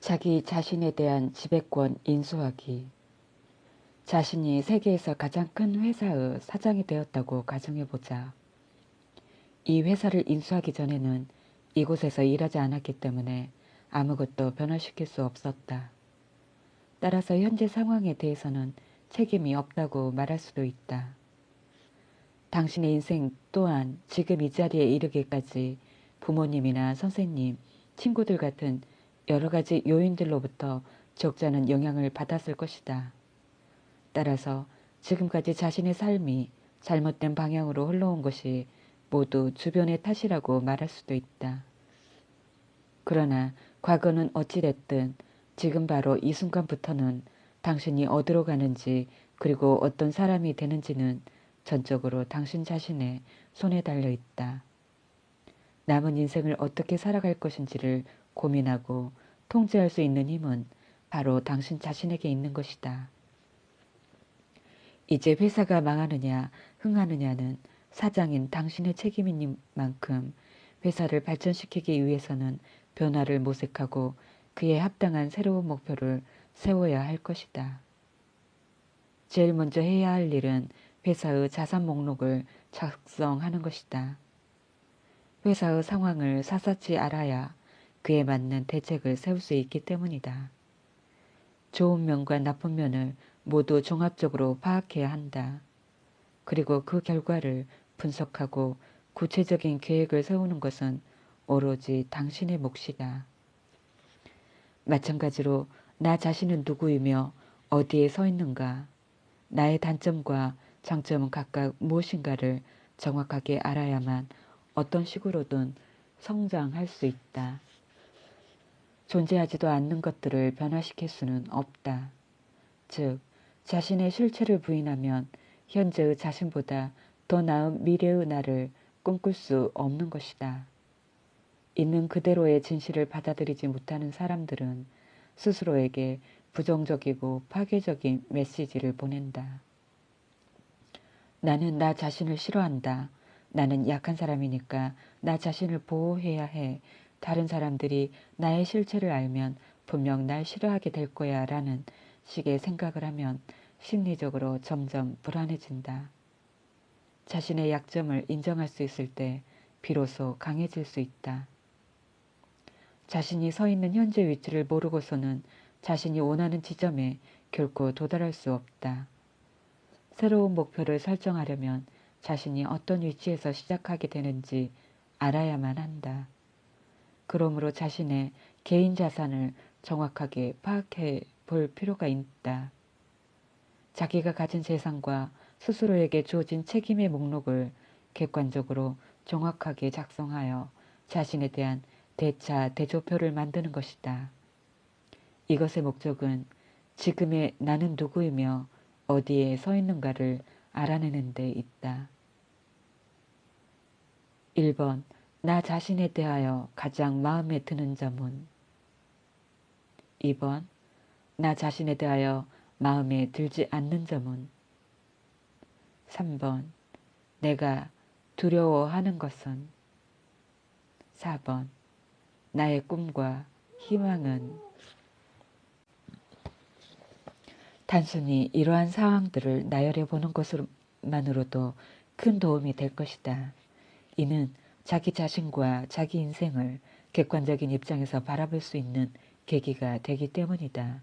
자기 자신에 대한 지배권 인수하기. 자신이 세계에서 가장 큰 회사의 사장이 되었다고 가정해보자. 이 회사를 인수하기 전에는 이곳에서 일하지 않았기 때문에 아무것도 변화시킬 수 없었다. 따라서 현재 상황에 대해서는 책임이 없다고 말할 수도 있다. 당신의 인생 또한 지금 이 자리에 이르기까지 부모님이나 선생님, 친구들 같은 여러 가지 요인들로부터 적잖은 영향을 받았을 것이다. 따라서 지금까지 자신의 삶이 잘못된 방향으로 흘러온 것이 모두 주변의 탓이라고 말할 수도 있다. 그러나 과거는 어찌됐든 지금 바로 이 순간부터는 당신이 어디로 가는지 그리고 어떤 사람이 되는지는 전적으로 당신 자신의 손에 달려 있다. 남은 인생을 어떻게 살아갈 것인지를 고민하고 통제할 수 있는 힘은 바로 당신 자신에게 있는 것이다. 이제 회사가 망하느냐 흥하느냐는 사장인 당신의 책임인 만큼 회사를 발전시키기 위해서는 변화를 모색하고 그에 합당한 새로운 목표를 세워야 할 것이다. 제일 먼저 해야 할 일은 회사의 자산 목록을 작성하는 것이다. 회사의 상황을 샅샅이 알아야 그에 맞는 대책을 세울 수 있기 때문이다. 좋은 면과 나쁜 면을 모두 종합적으로 파악해야 한다. 그리고 그 결과를 분석하고 구체적인 계획을 세우는 것은 오로지 당신의 몫이다. 마찬가지로 나 자신은 누구이며 어디에 서 있는가, 나의 단점과 장점은 각각 무엇인가를 정확하게 알아야만 어떤 식으로든 성장할 수 있다. 존재하지도 않는 것들을 변화시킬 수는 없다. 즉, 자신의 실체를 부인하면 현재의 자신보다 더 나은 미래의 나를 꿈꿀 수 없는 것이다. 있는 그대로의 진실을 받아들이지 못하는 사람들은 스스로에게 부정적이고 파괴적인 메시지를 보낸다. 나는 나 자신을 싫어한다. 나는 약한 사람이니까 나 자신을 보호해야 해. 다른 사람들이 나의 실체를 알면 분명 날 싫어하게 될 거야 라는 식의 생각을 하면 심리적으로 점점 불안해진다. 자신의 약점을 인정할 수 있을 때 비로소 강해질 수 있다. 자신이 서 있는 현재 위치를 모르고서는 자신이 원하는 지점에 결코 도달할 수 없다. 새로운 목표를 설정하려면 자신이 어떤 위치에서 시작하게 되는지 알아야만 한다. 그러므로 자신의 개인 자산을 정확하게 파악해 볼 필요가 있다. 자기가 가진 재산과 스스로에게 주어진 책임의 목록을 객관적으로 정확하게 작성하여 자신에 대한 대차 대조표를 만드는 것이다. 이것의 목적은 지금의 나는 누구이며 어디에 서 있는가를 알아내는 데 있다. 1번. 나 자신에 대하여 가장 마음에 드는 점은? 2번. 나 자신에 대하여 마음에 들지 않는 점은? 3번. 내가 두려워하는 것은? 4번. 나의 꿈과 희망은? 단순히 이러한 상황들을 나열해 보는 것만으로도 큰 도움이 될 것이다. 이는 자기 자신과 자기 인생을 객관적인 입장에서 바라볼 수 있는 계기가 되기 때문이다.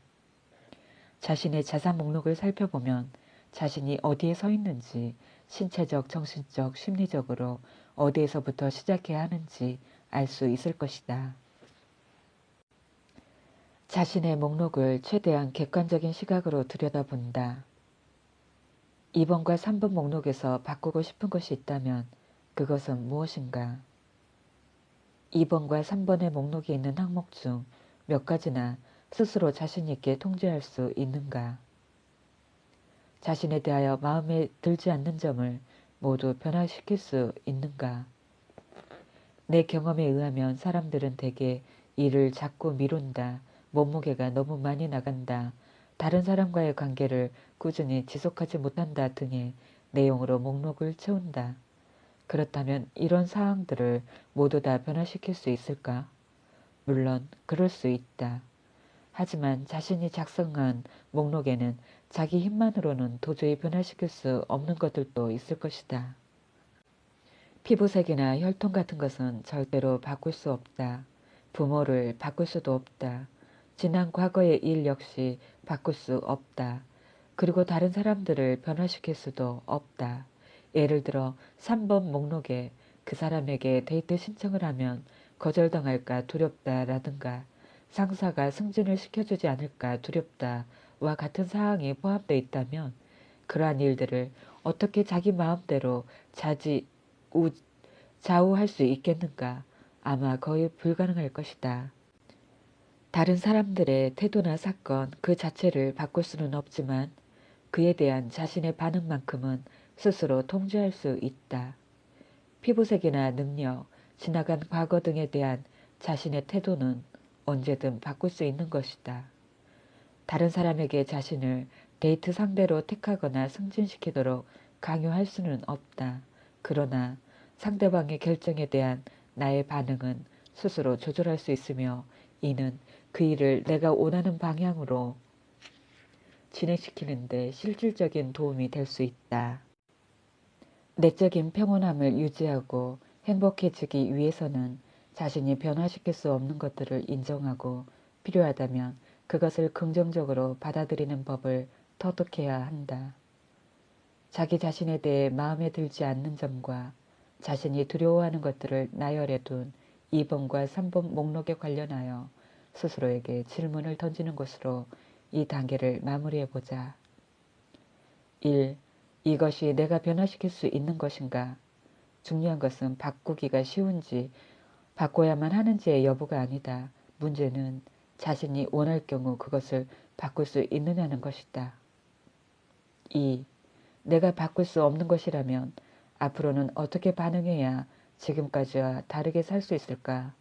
자신의 자산 목록을 살펴보면 자신이 어디에 서 있는지 신체적, 정신적, 심리적으로 어디에서부터 시작해야 하는지 알 수 있을 것이다. 자신의 목록을 최대한 객관적인 시각으로 들여다본다. 2번과 3번 목록에서 바꾸고 싶은 것이 있다면 그것은 무엇인가? 2번과 3번의 목록에 있는 항목 중 몇 가지나 스스로 자신 있게 통제할 수 있는가? 자신에 대하여 마음에 들지 않는 점을 모두 변화시킬 수 있는가? 내 경험에 의하면 사람들은 대개 일을 자꾸 미룬다, 몸무게가 너무 많이 나간다, 다른 사람과의 관계를 꾸준히 지속하지 못한다 등의 내용으로 목록을 채운다. 그렇다면 이런 사항들을 모두 다 변화시킬 수 있을까? 물론 그럴 수 있다. 하지만 자신이 작성한 목록에는 자기 힘만으로는 도저히 변화시킬 수 없는 것들도 있을 것이다. 피부색이나 혈통 같은 것은 절대로 바꿀 수 없다. 부모를 바꿀 수도 없다. 지난 과거의 일 역시 바꿀 수 없다. 그리고 다른 사람들을 변화시킬 수도 없다. 예를 들어 3번 목록에 그 사람에게 데이트 신청을 하면 거절당할까 두렵다라든가 상사가 승진을 시켜주지 않을까 두렵다와 같은 사항이 포함되어 있다면 그러한 일들을 어떻게 자기 마음대로 좌우할 수 있겠는가? 아마 거의 불가능할 것이다. 다른 사람들의 태도나 사건 그 자체를 바꿀 수는 없지만 그에 대한 자신의 반응만큼은 스스로 통제할 수 있다. 피부색이나 능력, 지나간 과거 등에 대한 자신의 태도는 언제든 바꿀 수 있는 것이다. 다른 사람에게 자신을 데이트 상대로 택하거나 승진시키도록 강요할 수는 없다. 그러나 상대방의 결정에 대한 나의 반응은 스스로 조절할 수 있으며 이는 그 일을 내가 원하는 방향으로 진행시키는 데 실질적인 도움이 될 수 있다. 내적인 평온함을 유지하고 행복해지기 위해서는 자신이 변화시킬 수 없는 것들을 인정하고 필요하다면 그것을 긍정적으로 받아들이는 법을 터득해야 한다. 자기 자신에 대해 마음에 들지 않는 점과 자신이 두려워하는 것들을 나열해 둔 2번과 3번 목록에 관련하여 스스로에게 질문을 던지는 것으로 이 단계를 마무리해 보자. 1. 이것이 내가 변화시킬 수 있는 것인가? 중요한 것은 바꾸기가 쉬운지 바꿔야만 하는지의 여부가 아니다. 문제는 자신이 원할 경우 그것을 바꿀 수 있느냐는 것이다. 2. 내가 바꿀 수 없는 것이라면 앞으로는 어떻게 반응해야 지금까지와 다르게 살 수 있을까?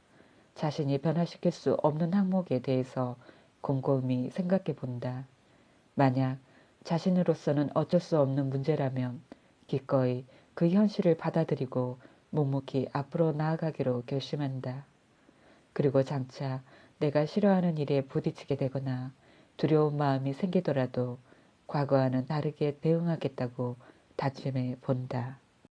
자신이 변화시킬 수 없는 항목에 대해서 곰곰이 생각해 본다. 만약 자신으로서는 어쩔 수 없는 문제라면 기꺼이 그 현실을 받아들이고 묵묵히 앞으로 나아가기로 결심한다. 그리고 장차 내가 싫어하는 일에 부딪히게 되거나 두려운 마음이 생기더라도 과거와는 다르게 대응하겠다고 다짐해 본다.